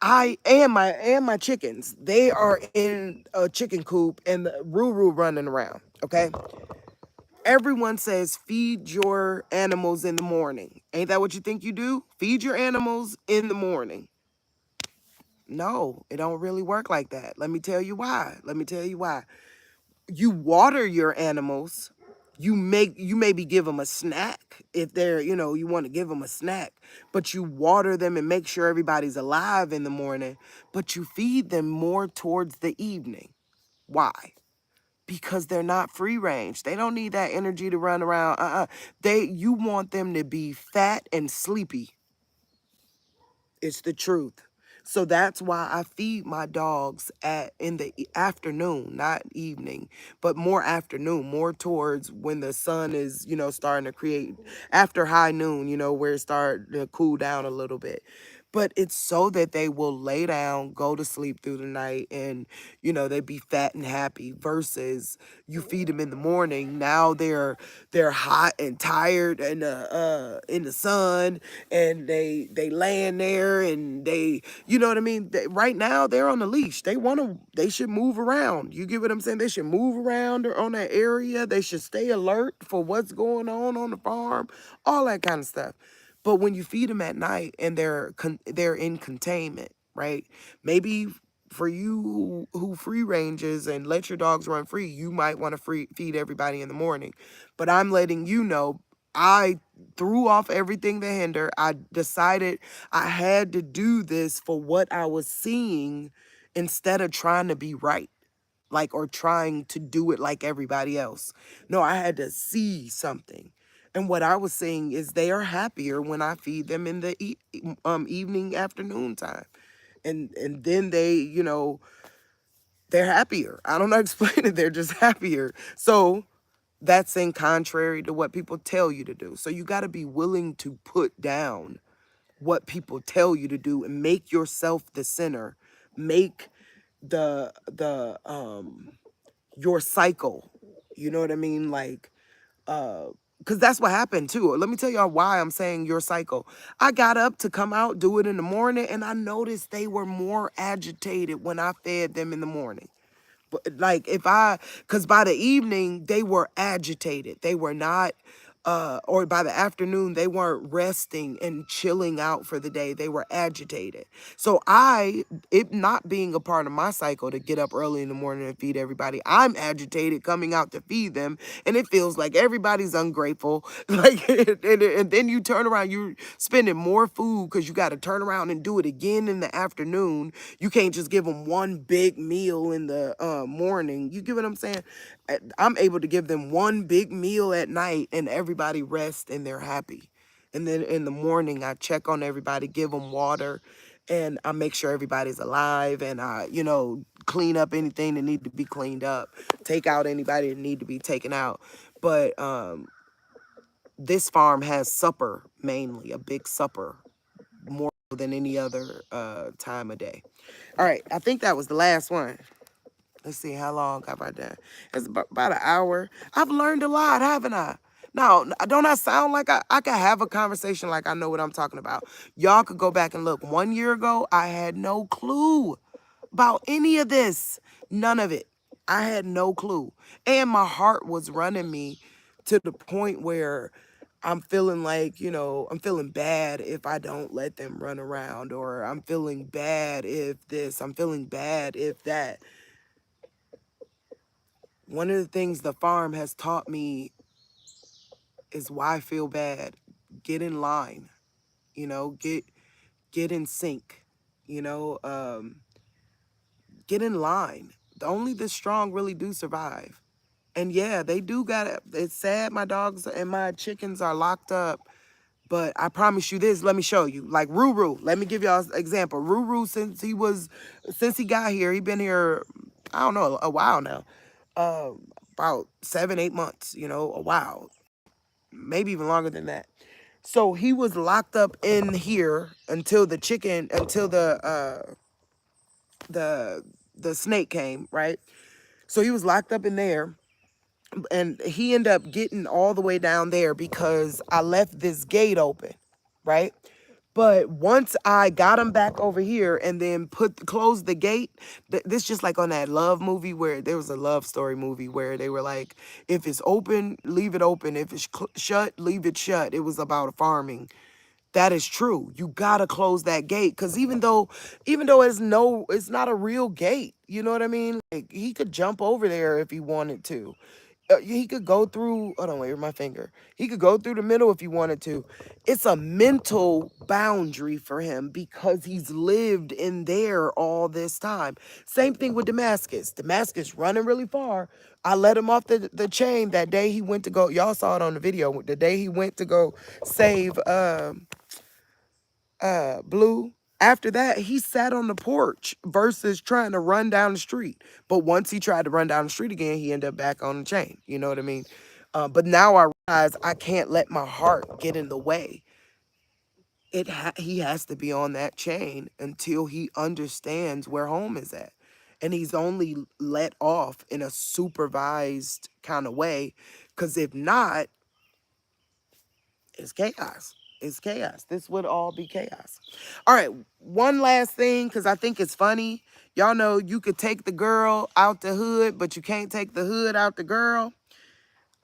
I and my chickens, they are in a chicken coop, and the Ruru running around, okay? Everyone says feed your animals in the morning. Ain't that what you think you do? Feed your animals in the morning. No, it don't really work like that. Let me tell you why. Let me tell you why. You water your animals. You maybe give them a snack if they're, you want to give them a snack, but you water them and make sure everybody's alive in the morning, but you feed them more towards the evening. Why? Because they're not free range. They don't need that energy to run around. You want them to be fat and sleepy. It's the truth. So that's why I feed my dogs in the afternoon, not evening, but more afternoon, more towards when the sun is, starting to create after high noon, where it start to cool down a little bit. But it's so that they will lay down, go to sleep through the night, and they be fat and happy. Versus you feed them in the morning, now they're hot and tired and in the sun, and they laying there, and you know what I mean. Right now they're on the leash. They should move around. You get what I'm saying? They should move around or on that area. They should stay alert for what's going on the farm, all that kind of stuff. But when you feed them at night and they're in containment, right? Maybe for you who free ranges and let your dogs run free, you might want to feed everybody in the morning. But I'm letting you know, I threw off everything to hinder. I decided I had to do this for what I was seeing instead of trying to be right, like, or trying to do it like everybody else. No, I had to see something. And what I was saying is they are happier when I feed them in the evening, afternoon time. And then they're happier. I don't know how to explain it. They're just happier. So that's in contrary to what people tell you to do. So you got to be willing to put down what people tell you to do and make yourself the center. Make the your cycle. You know what I mean? Like, because that's what happened too. Let me tell y'all why I'm saying your cycle. I got up to come out, do it in the morning, and I noticed they were more agitated when I fed them in the morning. Like, because by the evening they were agitated. They were not, or by the afternoon they weren't resting and chilling out for the day. They were agitated. So it not being a part of my cycle to get up early in the morning and feed everybody, I'm agitated coming out to feed them, and it feels like everybody's ungrateful. Like, and then you turn around, you're spending more food because you got to turn around and do it again in the afternoon. You can't just give them one big meal in the morning. You get what I'm saying? I'm able to give them one big meal at night, and everybody rests and they're happy. And then in the morning, I check on everybody, give them water, and I make sure everybody's alive, and I, clean up anything that need to be cleaned up, take out anybody that need to be taken out. But this farm has supper, mainly a big supper, more than any other time of day. All right, I think that was the last one. Let's see, how long have I done? It's about an hour. I've learned a lot, haven't I? Now, don't I sound like I could have a conversation like I know what I'm talking about? Y'all could go back and look. 1 year ago, I had no clue about any of this. None of it. I had no clue. And my heart was running me to the point where I'm feeling like, I'm feeling bad if I don't let them run around, or I'm feeling bad if this, I'm feeling bad if that. One of the things the farm has taught me is why feel bad. Get in line, get in sync, you know, um, get in line. Only the strong really do survive. And yeah, they do got it. It's sad my dogs and my chickens are locked up. But I promise you this, let me show you. Like Ruru, let me give y'all an example. Ruru, since he got here, he been here, I don't know, a while now. About 7, 8 months, a while. Maybe even longer than that. So he was locked up in here until the snake came, right? So he was locked up in there, and he ended up getting all the way down there because I left this gate open, right? But once I got him back over here and then closed the gate, this just like on that love movie where there was a love story movie where they were like, if it's open, leave it open. If it's shut, leave it shut. It was about farming. That is true. You gotta close that gate because even though it's not a real gate. You know what I mean? Like he could jump over there if he wanted to. He could go through. Hold on, wait, my finger. He could go through the middle if he wanted to. It's a mental boundary for him because he's lived in there all this time. Same thing with Damascus. Damascus running really far. I let him off the chain that day he went to go. Y'all saw it on the video. The day he went to go save Blue. After that, he sat on the porch versus trying to run down the street. But once he tried to run down the street again, he ended up back on the chain. You know what I mean? But now I realize I can't let my heart get in the way. He has to be on that chain until he understands where home is at. And he's only let off in a supervised kind of way. Because if not, it's chaos. It's chaos. This would all be chaos. All right, one last thing, because I think it's funny. Y'all know you could take the girl out the hood, but you can't take the hood out the girl.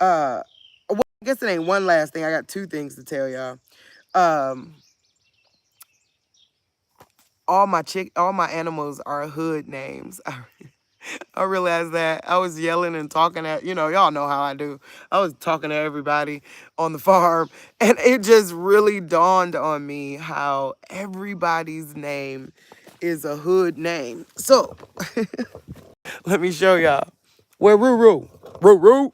Well, I guess it ain't one last thing. I got two things to tell y'all. Um, all my animals are hood names. I realized that I was yelling and talking at, y'all know how I do. I was talking to everybody on the farm, and it just really dawned on me how everybody's name is a hood name. So let me show y'all. Where Ruru? Ruru.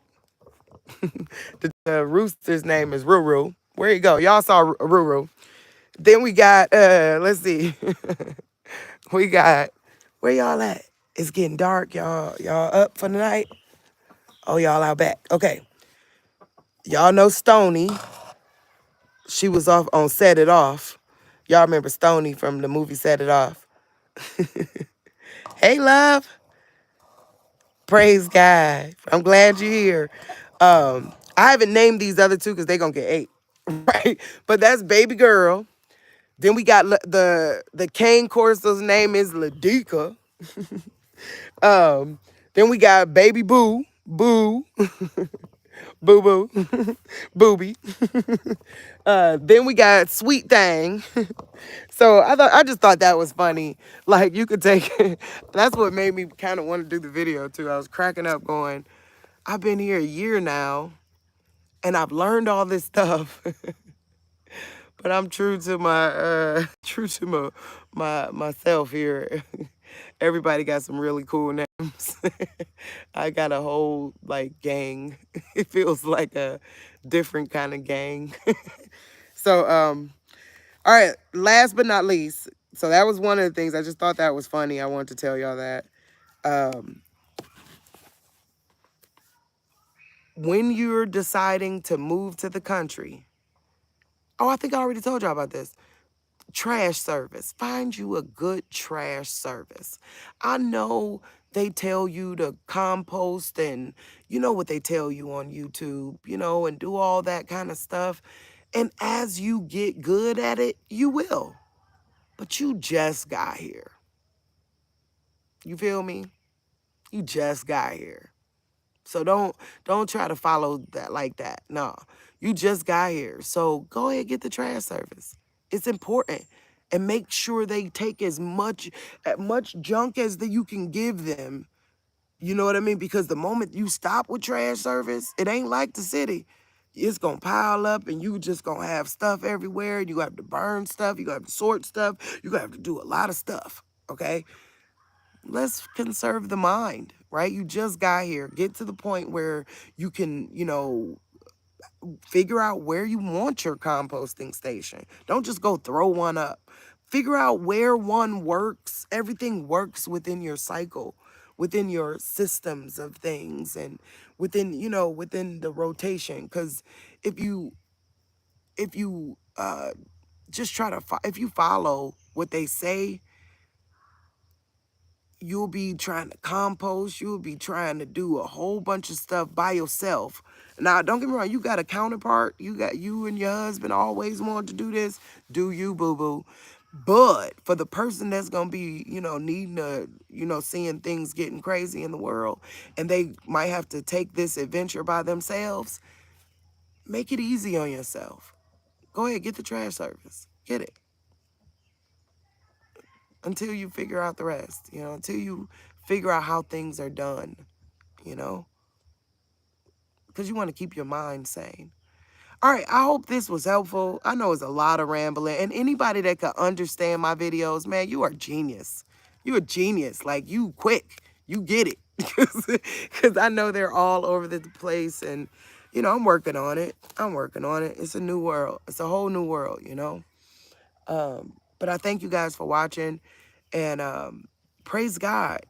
The rooster's name is Ruru. Where you go? Y'all saw Ruru. Then we got, let's see. We got, where y'all at? It's getting dark, y'all. Y'all up for the night? Oh, y'all out back. Okay. Y'all know Stony. She was off on Set It Off. Y'all remember Stony from the movie Set It Off. Hey, love. Praise God. I'm glad you're here. I haven't named these other two because they're going to get ate. Right? But that's Baby Girl. Then we got the cane Corso's name is Ladika. Then we got Baby Boo. Boo. Boo Boo. Booby. Then we got Sweet Thing. So I just thought that was funny. Like you could take that's what made me kind of want to do the video too. I was cracking up going, I've been here a year now and I've learned all this stuff. But I'm true to my true to myself here. Everybody got some really cool names. I got a whole like gang. It feels like a different kind of gang. So all right, last but not least. So that was one of the things. I just thought that was funny. I wanted to tell y'all that. When you're deciding to move to the country, oh, I think I already told y'all about this. Trash service. Find you a good trash service. I know they tell you to compost and you know what they tell you on YouTube, and do all that kind of stuff. And as you get good at it, you will. But you just got here. You feel me? You just got here. So don't try to follow that like that. No. You just got here. So go ahead and get the trash service. It's important. And make sure they take as much junk as that you can give them. You know what I mean? Because the moment you stop with trash service, it ain't like the city. It's gonna pile up and you just gonna have stuff everywhere. You have to burn stuff, you have to sort stuff, you have to do a lot of stuff. Okay? Let's conserve the mind, right? You just got here. Get to the point where you can, figure out where you want your composting station. Don't just go throw one up. Figure out where one works. Everything works within your cycle, within your systems of things, and within the rotation. Because if you just try to if you follow what they say, you'll be trying to compost, you'll be trying to do a whole bunch of stuff by yourself. Now, don't get me wrong, you got a counterpart, you and your husband always want to do this, do you, boo-boo. But for the person that's gonna be, needing to, seeing things getting crazy in the world, and they might have to take this adventure by themselves, make it easy on yourself. Go ahead, get the trash service. Get it. Until you figure out the rest, until you figure out how things are done, you know, because you want to keep your mind sane. All right, I hope this was helpful. I know it's a lot of rambling, and anybody that can understand my videos, man, you are genius. You're a genius. Like, you quick. You get it. Because I know they're all over the place, and, I'm working on it. I'm working on it. It's a new world. It's a whole new world, But I thank you guys for watching, and praise God.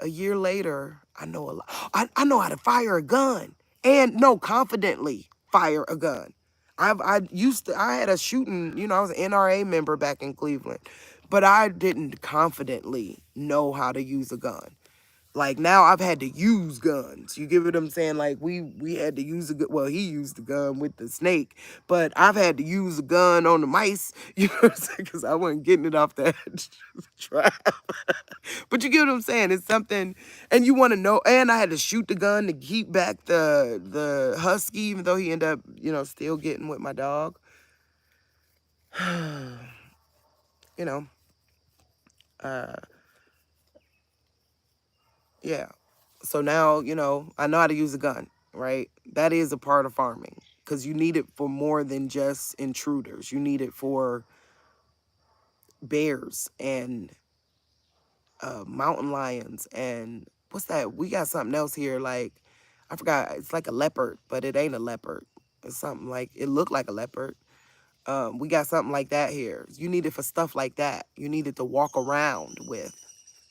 A year later, I know a lot. I know how to fire a gun, and no, confidently fire a gun. I had a shooting, I was an NRA member back in Cleveland, but I didn't confidently know how to use a gun. Like, now I've had to use guns. You get what I'm saying? Like, we had to use a gun. Well, he used the gun with the snake, but I've had to use a gun on the mice, you know what I'm saying? Because I wasn't getting it off that trap. But you get what I'm saying? It's something, and you want to know. And I had to shoot the gun to keep back the husky, even though he ended up, still getting with my dog. you know, yeah. So now, I know how to use a gun, right? That is a part of farming, because you need it for more than just intruders. You need it for bears and mountain lions, and what's that? We got something else here, like, I forgot. It's like a leopard, but it ain't a leopard. It's something like, it looked like a leopard. We got something like that here. You need it for stuff like that. You need it to walk around with.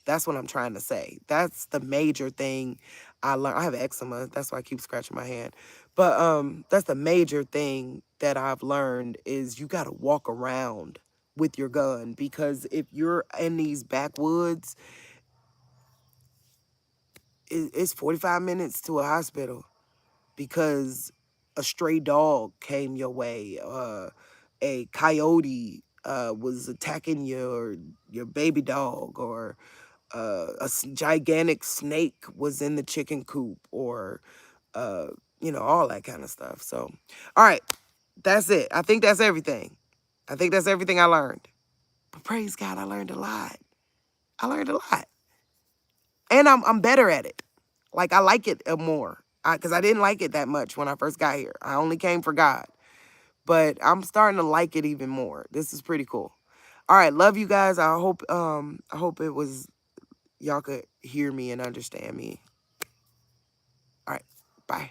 That's what I'm trying to say. That's the major thing I learned. I have eczema. That's why I keep scratching my hand. But that's the major thing that I've learned is you got to walk around with your gun, because if you're in these backwoods, it's 45 minutes to a hospital because a stray dog came your way. A coyote was attacking your baby dog, or gigantic snake was in the chicken coop, or all that kind of stuff. So, all right, that's it. I think that's everything. I think that's everything I learned. But praise God, I learned a lot. I learned a lot, and I'm better at it. Like, I like it more, because I didn't like it that much when I first got here. I only came for God. But I'm starting to like it even more. This is pretty cool. All right, love you guys. I hope it was, y'all could hear me and understand me. All right, bye.